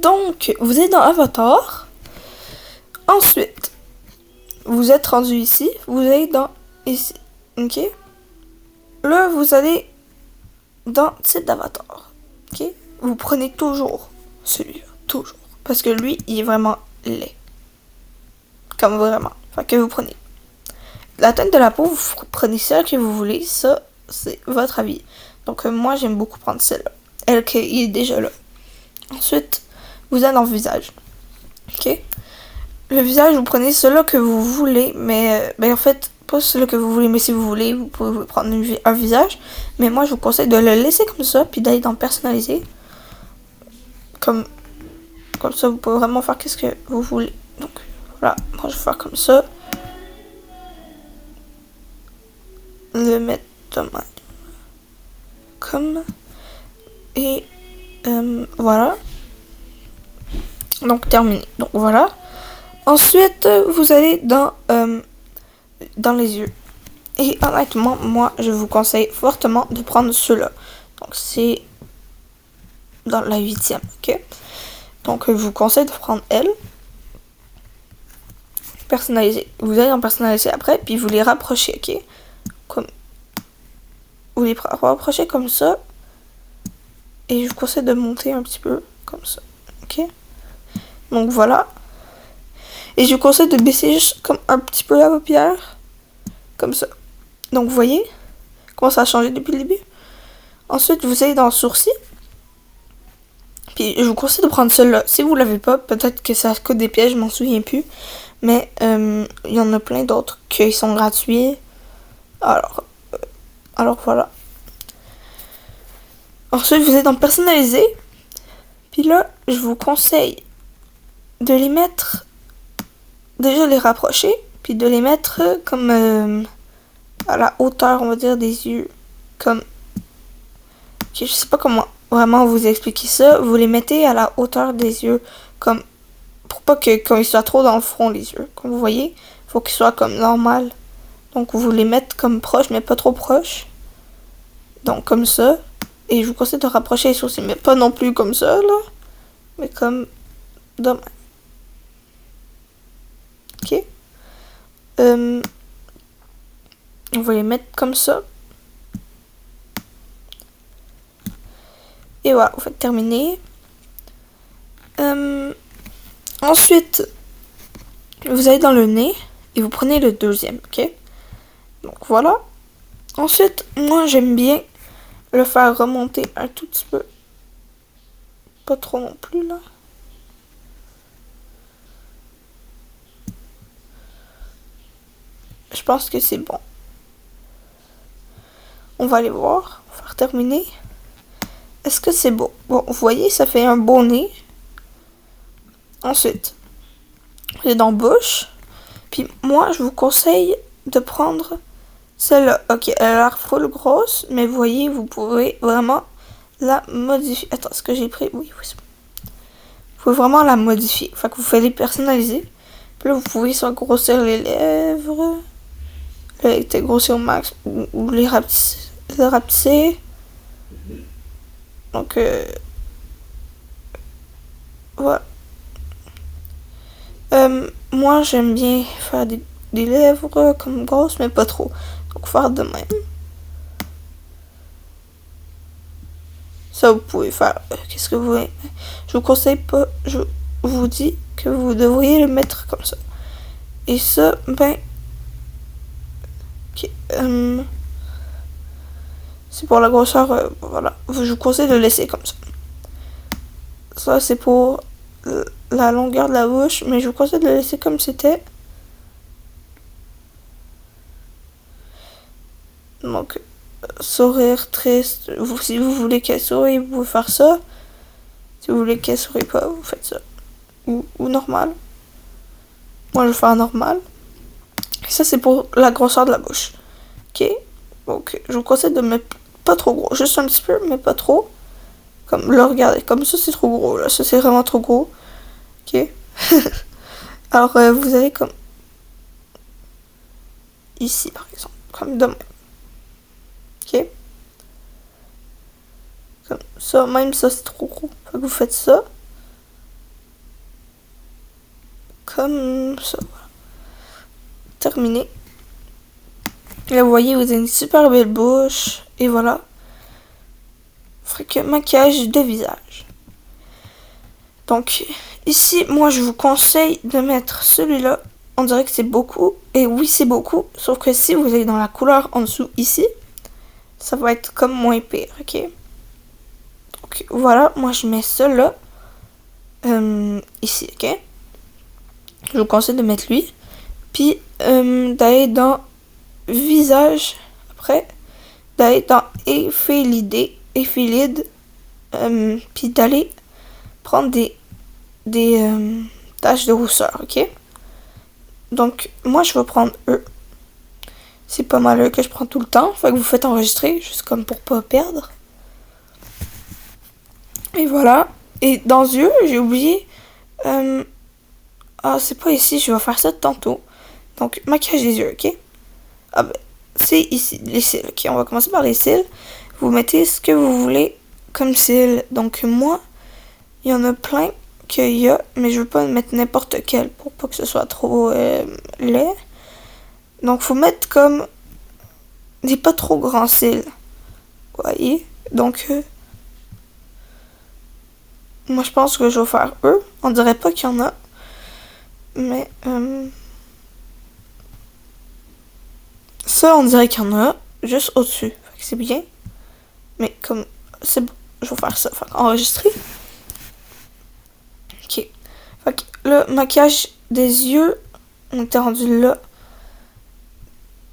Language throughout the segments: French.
Donc, vous êtes dans Avatar. Ensuite, vous êtes rendu ici. Vous allez dans ici. Ok? Là, vous allez dans type d'Avatar. Ok? Vous prenez toujours celui-là. Toujours. Parce que lui, il est vraiment laid. Comme vraiment. Fait que vous prenez la teinte de la peau, vous prenez celle que vous voulez. Ça, c'est votre avis. Donc, moi, j'aime beaucoup prendre celle-là. Elle qui est déjà là. Ensuite, vous êtes dans le visage. Ok? Le visage, vous prenez celui que vous voulez. Mais en fait, pas celui que vous voulez. Mais si vous voulez, vous pouvez prendre un visage. Mais moi, je vous conseille de le laisser comme ça. Puis d'aller dans personnaliser. Comme ça, vous pouvez vraiment faire qu'est-ce que vous voulez. Donc, voilà. Moi, je vais faire comme ça. Le mettre de même. Comme. Et voilà. Donc, terminé. Donc, voilà. Ensuite, vous allez dans les yeux. Et honnêtement, moi, je vous conseille fortement de prendre ceux-là. Donc, c'est dans la 8e, ok? Donc, je vous conseille de prendre elle. Personnaliser. Vous allez en personnaliser après, puis vous les rapprochez, ok? Comme vous les rapprochez comme ça. Et je vous conseille de monter un petit peu comme ça, ok? Donc, voilà. Et je vous conseille de baisser juste comme un petit peu la paupière. Comme ça. Donc, vous voyez comment ça a changé depuis le début. Ensuite, vous allez dans le sourcil. Puis, je vous conseille de prendre celui-là. Si vous l'avez pas, peut-être que ça coûte des pièges, je m'en souviens plus. Mais, il y en a plein d'autres qui sont gratuits. Alors voilà. Ensuite, vous êtes dans personnaliser. Puis là, je vous conseille de les mettre... Déjà, les rapprocher. Puis de les mettre comme... à la hauteur, on va dire, des yeux. Comme... je sais pas comment vraiment vous expliquer ça. Vous les mettez à la hauteur des yeux. Comme... pour pas que quand ils soient trop dans le front, les yeux. Comme vous voyez, faut qu'ils soient comme normal. Donc, vous les mettez comme proches, mais pas trop proches. Donc, comme ça. Et je vous conseille de rapprocher les sourcils. Mais pas non plus comme ça, là. Mais comme... de même. Ok? On va les mettre comme ça. Et voilà, vous faites terminer. Ensuite, vous allez dans le nez et vous prenez le deuxième, ok? Donc voilà. Ensuite, moi j'aime bien le faire remonter un tout petit peu. Pas trop non plus là. Je pense que c'est bon. On va aller voir. On va faire terminer. Est-ce que c'est beau? Bon, vous voyez, ça fait un beau nez. Ensuite, vous êtes dans la bouche. Puis moi, je vous conseille de prendre celle-là. Ok, elle a l'air full grosse, mais vous voyez, vous pouvez vraiment la modifier. Attends, est-ce que j'ai pris? Oui, c'est bon. Vous pouvez vraiment la modifier. Fait que vous faites les personnaliser. Puis là, vous pouvez soit grossir les lèvres, les grossir au max, ou les rapetisser. Donc, voilà. Moi, j'aime bien faire des lèvres comme grosses, mais pas trop. Donc, faire de même. Ça, vous pouvez faire. Qu'est-ce que vous voulez? Je vous conseille pas. Je vous dis que vous devriez le mettre comme ça. Et ça, ben. Ok. C'est pour la grosseur. Voilà. Je vous conseille de le laisser comme ça. Ça, c'est pour la longueur de la bouche. Mais je vous conseille de le laisser comme c'était. Donc, sourire triste. Si vous voulez qu'elle sourie, vous pouvez faire ça. Si vous voulez qu'elle sourie pas, vous faites ça. Ou normal. Moi, je vais faire normal. Et ça, c'est pour la grosseur de la bouche. Ok? Donc, je vous conseille de mettre pas trop gros. Juste un petit peu, mais pas trop. Comme, là, regardez. Comme ça, c'est trop gros. Là, ça, c'est vraiment trop gros. Ok? Alors, vous allez comme... ici, par exemple. Comme de même. Ok? Comme ça, même ça, c'est trop gros. Fait que vous faites ça. comme ça. Voilà. Terminé. Là, vous voyez, vous avez une super belle bouche. Et voilà. Fait que maquillage de visage. Donc, ici, moi, je vous conseille de mettre celui-là. On dirait que c'est beaucoup. Et oui, c'est beaucoup. Sauf que si vous allez dans la couleur en dessous, ici, ça va être comme moins pire, ok? Donc, voilà. Moi, je mets cela ici, ok? Je vous conseille de mettre lui. Puis, d'aller dans visage. Après, d'aller dans Ephélide. Puis d'aller prendre des taches de rousseur, ok? Donc, moi, je vais prendre eux. C'est pas mal eux que je prends tout le temps. Fait que vous faites enregistrer, juste comme pour pas perdre. Et voilà. Et dans yeux, j'ai oublié. Ah, c'est pas ici, je vais faire ça tantôt. Donc, maquillage des yeux, ok? Ah ben, c'est ici, les cils, ok? On va commencer par les cils. Vous mettez ce que vous voulez comme cils. Donc, moi, il y en a plein qu'il y a, mais je veux pas mettre n'importe quel pour pas que ce soit trop laid. Donc, faut mettre comme des pas trop grands cils. Vous voyez? Donc, moi, je pense que je vais faire eux. On dirait pas qu'il y en a. Mais, ça, on dirait qu'il y en a juste au-dessus. Fait que c'est bien. Mais comme, c'est bon. Je vais faire ça. Fait enregistrer. Ok. Fait que le maquillage des yeux, on était rendu là.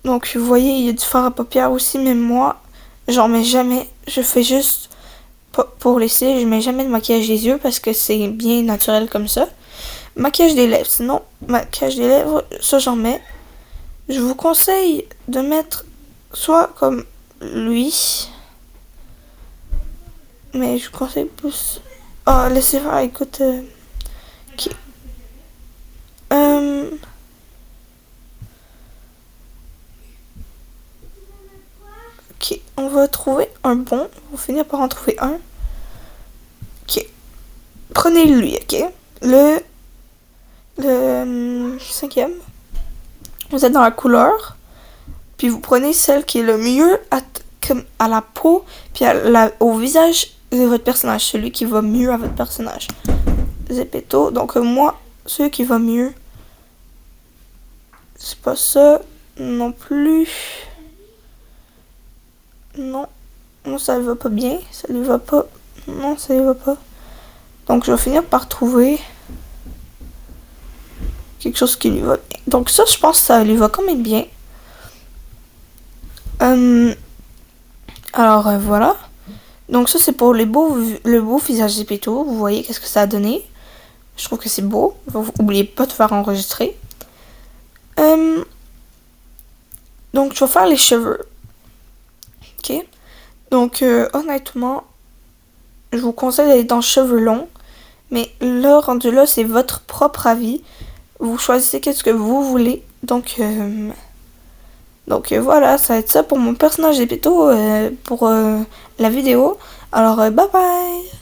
Donc, vous voyez, il y a du fard à paupières aussi, mais moi, j'en mets jamais. Je fais juste, pour les cils, je mets jamais de maquillage des yeux parce que c'est bien naturel comme ça. Maquillage des lèvres, sinon, maquillage des lèvres, ça j'en mets. Je vous conseille de mettre soit comme lui, mais je vous conseille plus... Ah, laissez faire, écoute... Ok. Ok, on va trouver un bon. On va finir par en trouver un. Ok. Prenez lui, ok? Le cinquième. Vous êtes dans la couleur. Puis vous prenez celle qui est le mieux à la peau. Puis au visage de votre personnage. Celui qui va mieux à votre personnage. Zepeto. Donc moi, celui qui va mieux. C'est pas ça non plus. Non. Non, ça lui va pas bien. Ça lui va pas. Non, ça lui va pas. Donc je vais finir par trouver quelque chose qui lui va bien. Donc ça, je pense que ça lui va quand même bien. Alors voilà. Donc ça, c'est pour le beau visage Zepeto. Vous voyez qu'est-ce que ça a donné. Je trouve que c'est beau. N'oubliez pas de faire enregistrer. Donc je vais faire les cheveux. Ok. Donc honnêtement, je vous conseille d'aller dans cheveux longs. Mais là, rendu là, c'est votre propre avis. Vous choisissez qu'est-ce que vous voulez. Donc voilà, ça va être ça pour mon personnage Zepeto pour la vidéo. Alors bye bye.